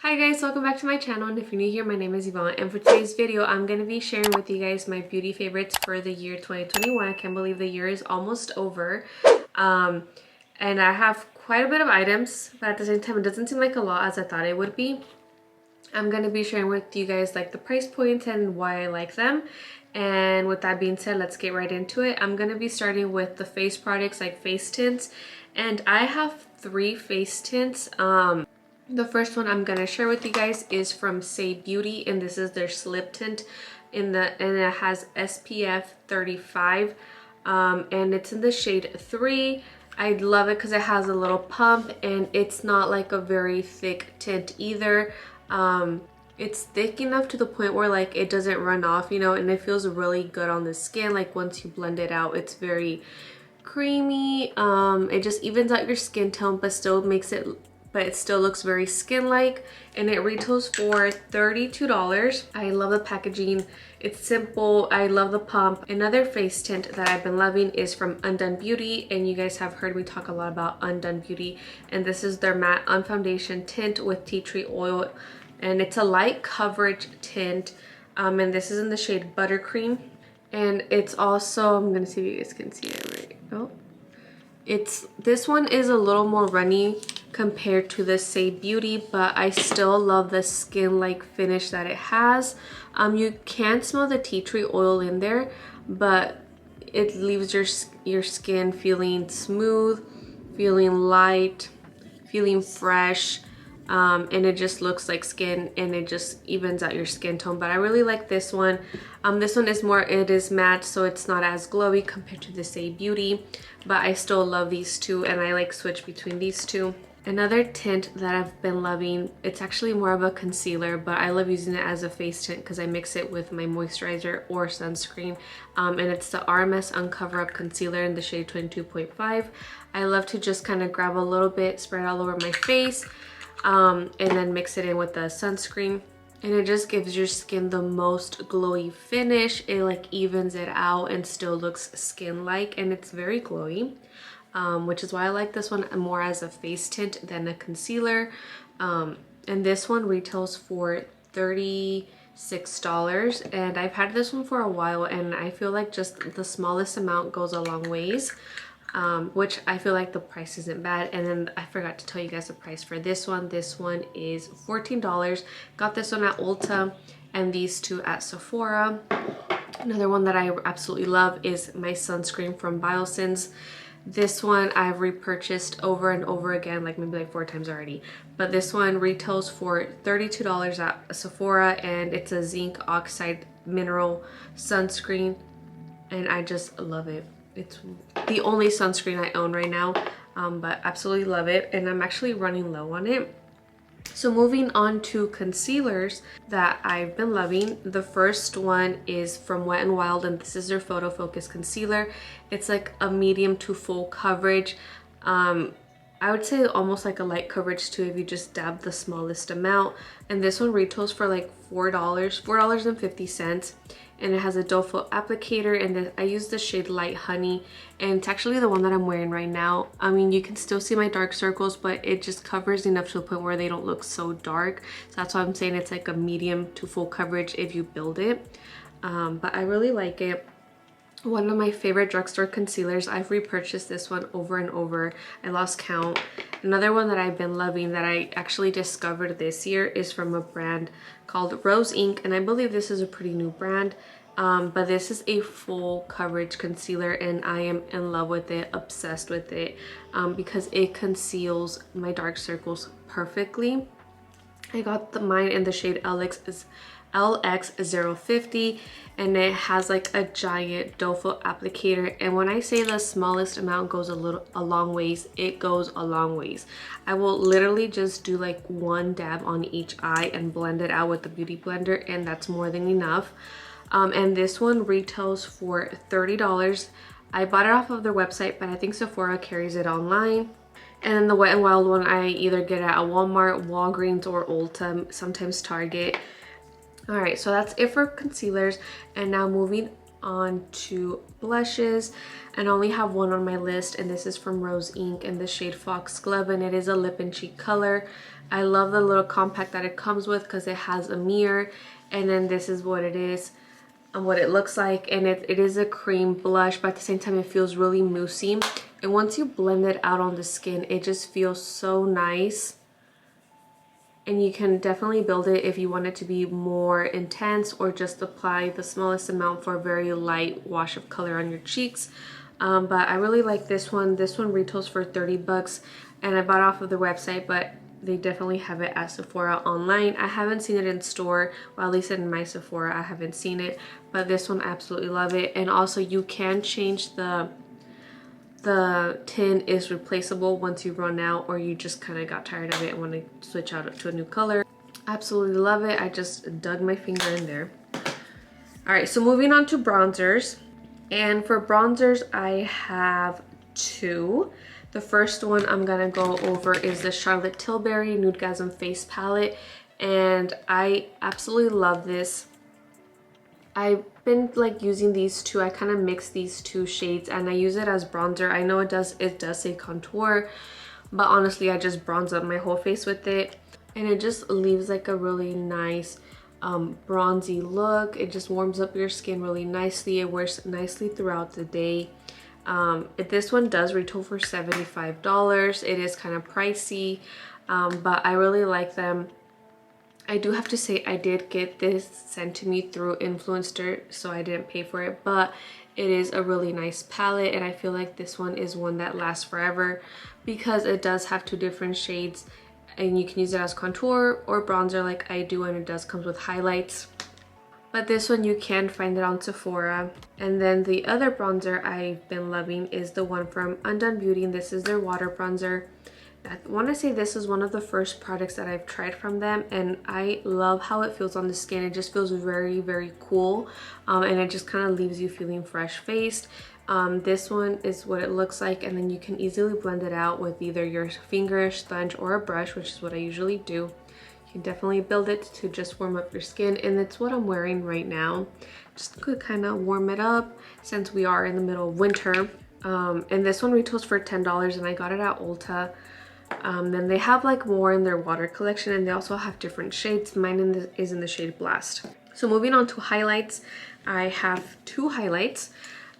Hi guys, welcome back to my channel, and if you're new here, my name is Yvonne, and for today's video I'm going to be sharing with you guys my beauty favorites for the year 2021. I can't believe the year is almost over, and I have quite a bit of items, but at the same time it doesn't seem like a lot as I thought it would be. I'm going to be sharing with you guys like the price points and why I like them. And with that being said, let's get right into it. I'm going to be starting with the face products like face tints, and I have 3 face tints. The first one I'm gonna share with you guys is from Say Beauty, and this is their slip tint and it has SPF 35, and it's in the shade 3. I love it because it has a little pump and it's not like a very thick tint either. It's thick enough to the point where like it doesn't run off, you know, and it feels really good on the skin. Like once you blend it out, it's very creamy. It just evens out your skin tone but it still looks very skin-like, and it retails for $32. I love the packaging. It's simple. I love the pump. Another face tint that I've been loving is from Undone Beauty, and you guys have heard me talk a lot about Undone Beauty, and this is their matte on foundation tint with tea tree oil, and it's a light coverage tint, and this is in the shade Buttercream, and it's also, I'm gonna see if you guys can see it right. Oh, this one is a little more runny compared to the Say Beauty, but I still love the skin-like finish that it has. You can smell the tea tree oil in there, but it leaves your skin feeling smooth, feeling light, feeling fresh, and it just looks like skin, and it just evens out your skin tone. But I really like this one. This one is more, it is matte, so it's not as glowy compared to the Say Beauty, but I still love these two, and I like switch between these two. Another tint that I've been loving, it's actually more of a concealer, but I love using it as a face tint because I mix it with my moisturizer or sunscreen, and it's the RMS Uncover Up Concealer in the shade 22.5. I love to just kind of grab a little bit, spread all over my face, and then mix it in with the sunscreen, and it just gives your skin the most glowy finish. It like evens it out and still looks skin-like, and it's very glowy. Which is why I like this one more as a face tint than a concealer. And this one retails for $36, and I've had this one for a while, and I feel like just the smallest amount goes a long ways, which I feel like the price isn't bad. And then I forgot to tell you guys the price for this one. This one is $14. Got this one at Ulta and these two at Sephora. Another one that I absolutely love is my sunscreen from Biosins. This one I've repurchased over and over again, like maybe like 4 times already. But this one retails for $32 at Sephora, and it's a zinc oxide mineral sunscreen, and I just love it. It's the only sunscreen I own right now, but absolutely love it, and I'm actually running low on it. So moving on to concealers that I've been loving. The first one is from Wet n Wild, and this is their Photo Focus Concealer. It's like a medium to full coverage. I would say almost like a light coverage too if you just dab the smallest amount. And this one retails for like $4.50. And it has a doe foot applicator, and I use the shade Light Honey, and it's actually the one that I'm wearing right now. I mean, you can still see my dark circles, but it just covers enough to the point where they don't look so dark. So that's why I'm saying it's like a medium to full coverage if you build it. But I really like it. One of my favorite drugstore concealers. I've repurchased this one over and over. I lost count. Another one that I've been loving that I actually discovered this year is from a brand called Rose Inc, and I believe this is a pretty new brand, but this is a full coverage concealer, and I am in love with it, obsessed with it, because it conceals my dark circles perfectly. I got mine in the shade LX050, and it has like a giant doe foot applicator, and when I say the smallest amount goes a long ways, it goes a long ways. I will literally just do like 1 dab on each eye and blend it out with the beauty blender, and that's more than enough. And this one retails for $30. I bought it off of their website, but I think Sephora carries it online. And then the Wet n Wild one I either get at a Walmart, Walgreens, or Ulta, sometimes Target. Alright, so that's it for concealers, and now moving on to blushes, and I only have one on my list, and this is from Rose Inc. in the shade Foxglove, and it is a lip and cheek color. I love the little compact that it comes with because it has a mirror, and then this is what it is and what it looks like. And it is a cream blush, but at the same time it feels really moussey, and once you blend it out on the skin, it just feels so nice. And you can definitely build it if you want it to be more intense, or just apply the smallest amount for a very light wash of color on your cheeks. But I really like this one. This one retails for 30 bucks, and I bought off of their website, but they definitely have it at Sephora online. I haven't seen it in store, well, at least in my Sephora I haven't seen it, but this one I absolutely love it. And also you can change the tin is replaceable once you run out, or you just kind of got tired of it and want to switch out to a new color. Absolutely love it. I just dug my finger in there. All right, so moving on to bronzers. And for bronzers, I have two. The first one I'm gonna go over is the Charlotte Tilbury Nudegasm Face Palette, and I absolutely love this. I've been like using these two. I kind of mix these two shades and I use it as bronzer. I know it does say contour, but honestly I just bronze up my whole face with it, and it just leaves like a really nice bronzy look. It just warms up your skin really nicely. It wears nicely throughout the day. This one does retail for $75. It is kind of pricey, but I really like them. I do have to say I did get this sent to me through Influencer, so I didn't pay for it, but it is a really nice palette, and I feel like this one is one that lasts forever because it does have two different shades, and you can use it as contour or bronzer like I do, and it does come with highlights. But this one you can find it on Sephora. And then the other bronzer I've been loving is the one from Undone Beauty, and this is their water bronzer. I want to say this is one of the first products that I've tried from them, and I love how it feels on the skin. It just feels very, very cool, and it just kind of leaves you feeling fresh faced. This one is what it looks like, and then you can easily blend it out with either your finger, sponge, or a brush, which is what I usually do. You can definitely build it to just warm up your skin, and it's what I'm wearing right now. Just to kind of warm it up since we are in the middle of winter. And this one retails for $10, and I got it at Ulta. Then they have like more in their water collection, and they also have different shades. Mine is in the shade Blast. So moving on to highlights, I have two highlights.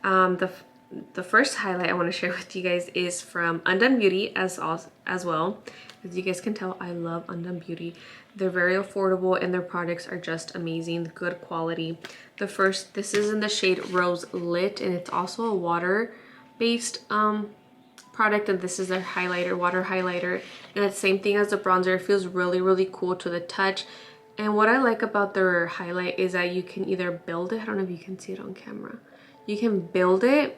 The first highlight I want to share with you guys is from Undone Beauty as well. As you guys can tell, I love Undone Beauty. They're very affordable and their products are just amazing, good quality. This is in the shade Rose Lit, and it's also a water-based product, and this is their highlighter, water highlighter, and it's the same thing as the bronzer. It feels really, really cool to the touch. And what I like about their highlight is that you can either build it, I don't know if you can see it on camera, you can build it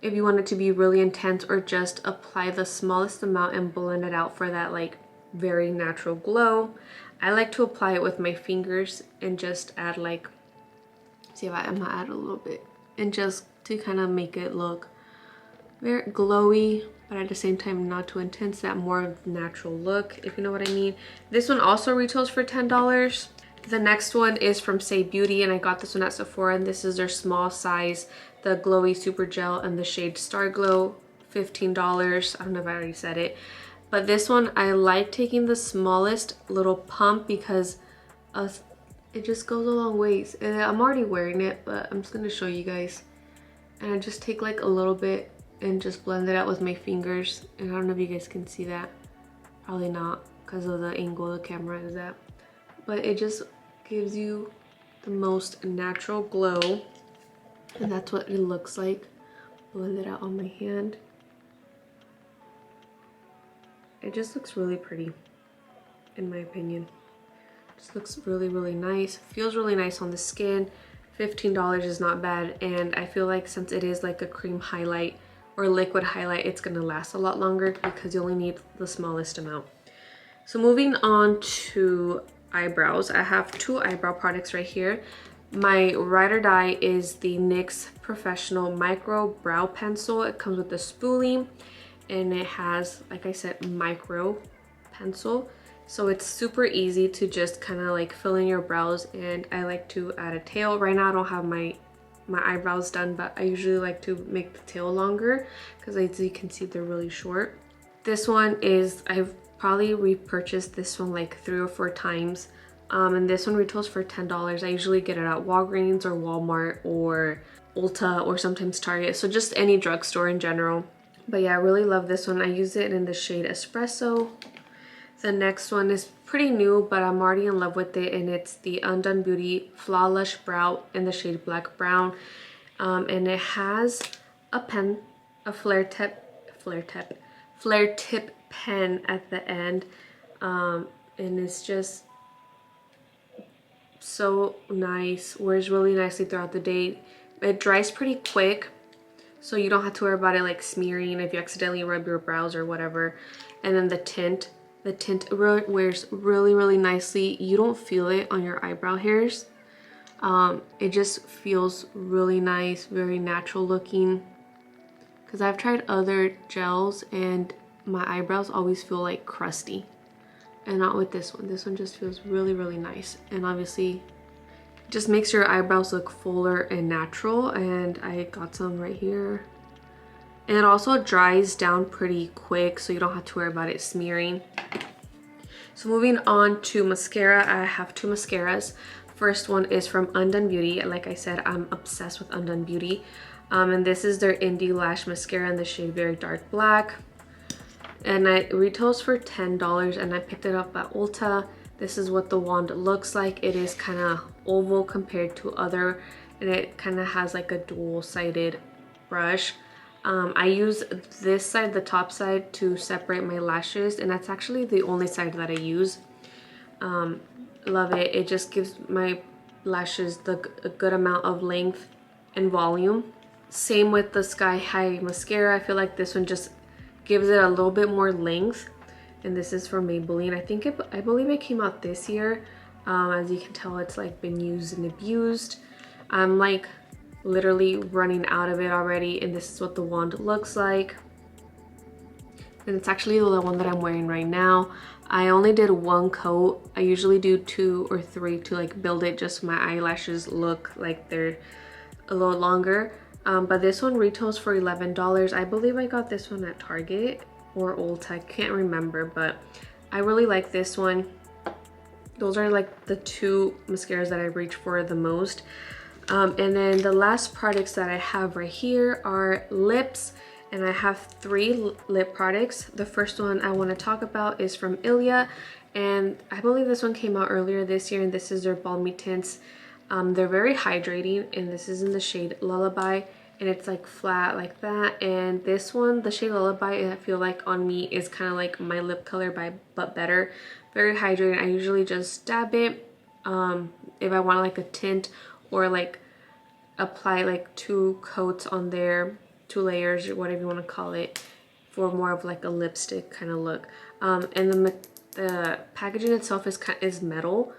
if you want it to be really intense, or just apply the smallest amount and blend it out for that like very natural glow. I like to apply it with my fingers and just add like, see if I'm gonna add a little bit, and just to kind of make it look very glowy, but at the same time not too intense, that more natural look, if you know what I mean. This one also retails for $10. The next one is from Say Beauty, and I got this one at Sephora, and this is their small size, the Glowy Super Gel in the shade Star Glow, $15. I don't know if I already said it, but this one I like taking the smallest little pump because it just goes a long ways, and I'm already wearing it, but I'm just gonna show you guys. And I just take like a little bit and just blend it out with my fingers, and I don't know if you guys can see that, probably not because of the angle the camera is at, but it just gives you the most natural glow, and that's what it looks like. Blend it out on my hand. It just looks really pretty, in my opinion. Just looks really, really nice, feels really nice on the skin. $15 is not bad, and I feel like since it is like a cream highlight or liquid highlight, it's gonna last a lot longer because you only need the smallest amount. So moving on to eyebrows, I have two eyebrow products right here. My ride or die is the NYX Professional Micro Brow Pencil. It comes with the spoolie, and it has, like I said, micro pencil. So it's super easy to just kind of like fill in your brows, and I like to add a tail. Right now I don't have my my eyebrows done, but I usually like to make the tail longer because as you can see, they're really short. This one is, I've probably repurchased this one like 3 or 4 times. And this one retails for $10. I usually get it at Walgreens or Walmart or Ulta or sometimes Target. So just any drugstore in general. But yeah, I really love this one. I use it in the shade Espresso. The next one is pretty new, but I'm already in love with it, and it's the Undone Beauty Flawless Brow in the shade Black Brown. And it has a pen, a flare tip pen at the end. And it's just so nice, wears really nicely throughout the day. It dries pretty quick, so you don't have to worry about it like smearing if you accidentally rub your brows or whatever. And then the tint wears really nicely. You don't feel it on your eyebrow hairs. It just feels really nice, very natural looking. Because I've tried other gels and my eyebrows always feel like crusty. And not with this one. This one just feels really nice. And obviously just makes your eyebrows look fuller and natural. And I got some right here. And it also dries down pretty quick, so you don't have to worry about it smearing. So moving on to mascara, I have 2 mascaras. First one is from Undone Beauty. Like I said, I'm obsessed with Undone Beauty. And this is their Indie Lash Mascara in the shade Very Dark Black. And it retails for $10, and I picked it up at Ulta. This is what the wand looks like. It is kind of oval compared to other, and it kind of has like a dual-sided brush. I use this side, the top side, to separate my lashes, and that's actually the only side that I use. Love it. It just gives my lashes a good amount of length and volume. Same with the Sky High mascara. I feel like this one just gives it a little bit more length, and this is from Maybelline. I believe it came out this year. As you can tell, it's like been used and abused. I'm like literally running out of it already, and this is what the wand looks like. And it's actually the one that I'm wearing right now. I only did 1 coat. I usually do 2 or 3 to like build it, just so my eyelashes look like they're a little longer. But this one retails for $11. I believe I got this one at Target or Ulta. I can't remember, but I really like this one. Those are like the 2 mascaras that I reach for the most. And then the last products that I have right here are lips, and I have 3 lip products. The first one I want to talk about is from Ilia, and I believe this one came out earlier this year, and this is their Balmy Tints. They're very hydrating, and this is in the shade Lullaby, and it's like flat like that. And this one, the shade Lullaby, I feel like on me is kind of like my lip color but better. Very hydrating. I usually just dab it if I want like a tint, or like apply like 2 coats on there, 2 layers, or whatever you want to call it, for more of like a lipstick kind of look. And the packaging itself is metal.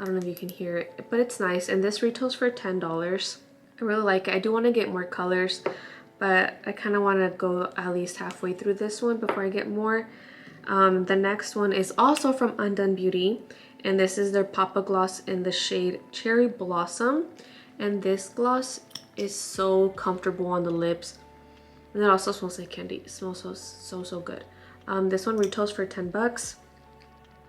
I don't know if you can hear it, but it's nice, and this retails for $10. I really like it. I do want to get more colors, but I kind of want to go at least halfway through this one before I get more. The next one is also from Undone Beauty, and this is their Papa Gloss in the shade Cherry Blossom. And this gloss is so comfortable on the lips, and it also smells like candy. It smells so good. This one retails for $10.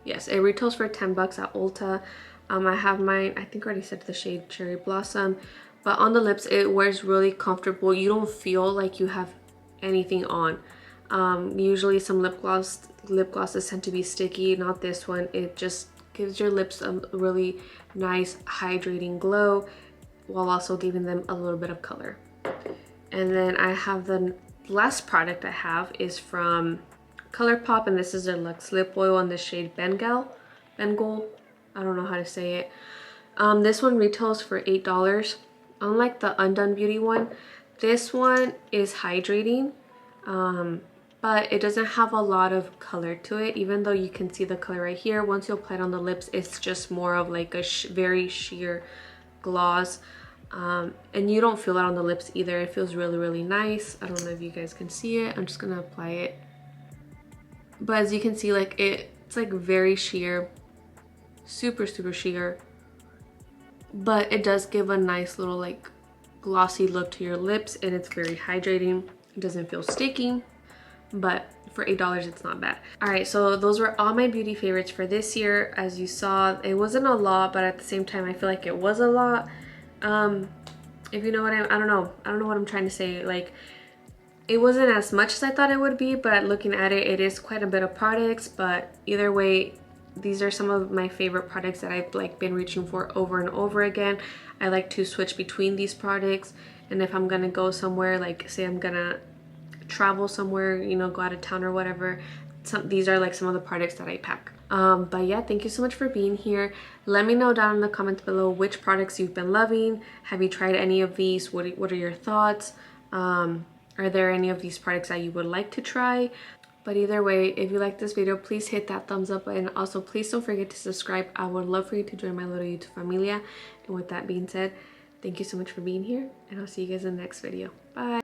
Yes, it retails for $10 at Ulta. I have mine, I think I already said the shade Cherry Blossom, but on the lips it wears really comfortable. You don't feel like you have anything on. Usually some lip glosses tend to be sticky. Not this one. It just gives your lips a really nice hydrating glow while also giving them a little bit of color. And then I have the last product I have is from Colourpop, and this is their Luxe Lip Oil in the shade Bengal. I don't know how to say it. This one retails for $8. Unlike the Undone Beauty one, this one is hydrating, but it doesn't have a lot of color to it, even though you can see the color right here. Once you apply it on the lips, it's just more of like a very sheer gloss. And you don't feel it on the lips either. It feels really nice. I don't know if you guys can see it. I'm just gonna apply it. But as you can see, like it's like very sheer, super sheer, but it does give a nice little like glossy look to your lips, and it's very hydrating. It doesn't feel sticky, but for $8 it's not bad. All right, so those were all my beauty favorites for this year. As you saw, it wasn't a lot, but at the same time I feel like it was a lot. If you know what I don't know what I'm trying to say. Like, it wasn't as much as I thought it would be, but looking at it, it is quite a bit of products. But either way, these are some of my favorite products that I've like been reaching for over and over again. I like to switch between these products, and if I'm gonna go somewhere, like say I'm gonna travel somewhere, you know, go out of town or whatever, these are like some of the products that I pack. But yeah, thank you so much for being here. Let me know down in the comments below which products you've been loving. Have you tried any of these? What are your thoughts? Are there any of these products that you would like to try? But either way, if you like this video, please hit that thumbs up button. Also, please don't forget to subscribe. I would love for you to join my little YouTube familia. And with that being said, thank you so much for being here, and I'll see you guys in the next video. Bye.